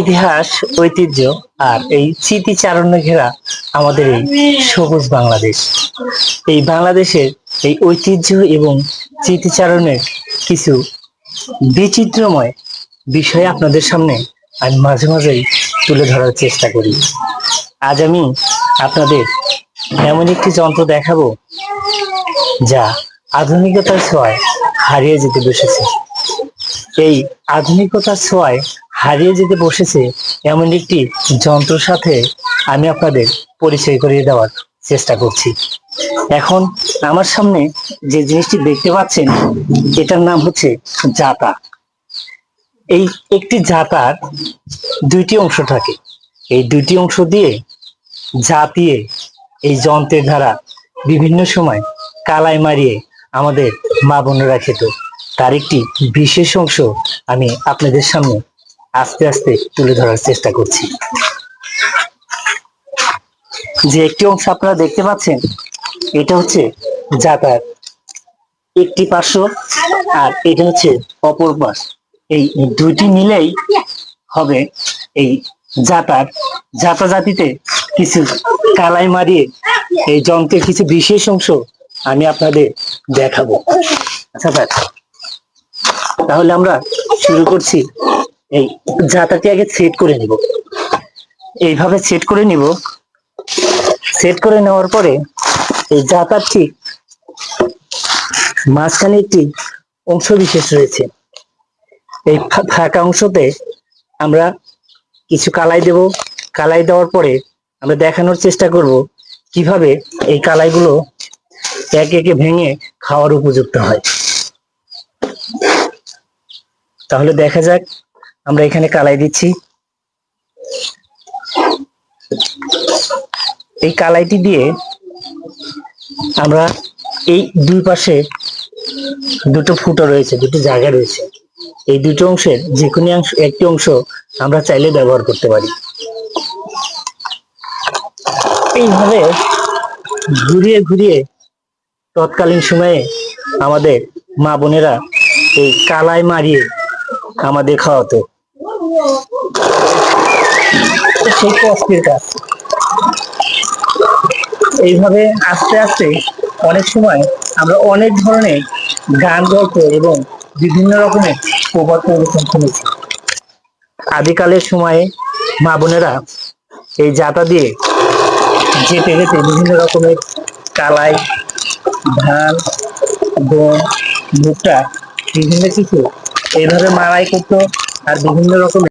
ইতিহাস, ঐতিহ্য আর এই স্মৃতিচারণে ঘেরা আমাদের এই সবুজ বাংলাদেশ। এই বাংলাদেশের এই ঐতিহ্য এবং স্মৃতিচারণের কিছু বিচিত্রময় বিষয় আপনাদের সামনে আমি মাঝে মাঝেই তুলে ধরার চেষ্টা করি। আজ আমি আপনাদের এমন একটি যন্ত্র দেখাবো যা আধুনিকতার ছোঁয়ায় হারিয়ে যেতে বসেছে। এই আধুনিকতার ছোঁয়ায় হারিয়ে যেতে বসেছে এমন একটি যন্ত্রের সাথে আমি আপনাদের পরিচয় করিয়ে দেওয়ার চেষ্টা করছি। এখন আমার সামনে যে জিনিসটি দেখতে পাচ্ছেন এটার নাম হচ্ছে জাতা। এই একটি জাতার দুইটি অংশ থাকে। এই দুইটি অংশ দিয়ে জাতিয়ে এই যন্ত্রের দ্বারা বিভিন্ন সময় কালাই মারিয়ে আমাদের মা বোনেরা খেত। তার একটি বিশেষ অংশ আমি আপনাদের সামনে আস্তে আস্তে তুলে ধরার চেষ্টা করছি। যে একটি অংশ আপনারা দেখতে পাচ্ছেন এটা হচ্ছে জাতার একটি পার্শ্ব, আর এটা হচ্ছে অপর পাশ। এই দুইটি মিলেই হবে এই জাতার। জাতা জাতিতে কিছু কালাই মারিয়ে এই যন্ত্রের কিছু বিশেষ অংশ আমি আপনাদের দেখাবো। আচ্ছা স্যার, তাহলে আমরা শুরু করছি। এই জাতাটি আগে সেট করে নিব, এইভাবে সেট করে নিব। সেট করে নেওয়ার পরে এই জাতার ঠিক মাঝখানে একটি অংশ বিশেষ রয়েছে। এই ফাঁকা অংশতে আমরা কিছু কালাই দেব। কালাই দেওয়ার পরে আমরা দেখানোর চেষ্টা করব কিভাবে এই কালাইগুলো একে একে ভেঙে খাওয়ার উপযুক্ত হয়। তাহলে দেখা যাক, আমরা এখানে কালাই দিচ্ছি। এই কালাইটি দিয়ে আমরা এই দুই পাশে দুটো ফুটো রয়েছে, দুটো জায়গা রয়েছে। এই দুটো অংশের যে কোনো একটি অংশ আমরা চাইলে ব্যবহার করতে পারি। এইভাবে ঘুরিয়ে ঘুরিয়ে তৎকালীন সময়ে আমাদের মা বোনেরা এই কালাই মারিয়ে আমাদের খাওয়াতো। সেই কষ্টের কাজ। এইভাবে আস্তে আস্তে অনেক সময় আমরা অনেক ধরনের গান, গল্প এবং বিভিন্ন রকমের প্রবাদ প্রবচন শুনেছি। আদিকালের সময়ে মা বোনেরা এই জাতা দিয়ে যেতে যেতে বিভিন্ন রকমের কালাই, ধান, গম, ভুট্টা বিভিন্ন কিছু এইভাবে মাড়াই করতো আর বিভিন্ন রকমের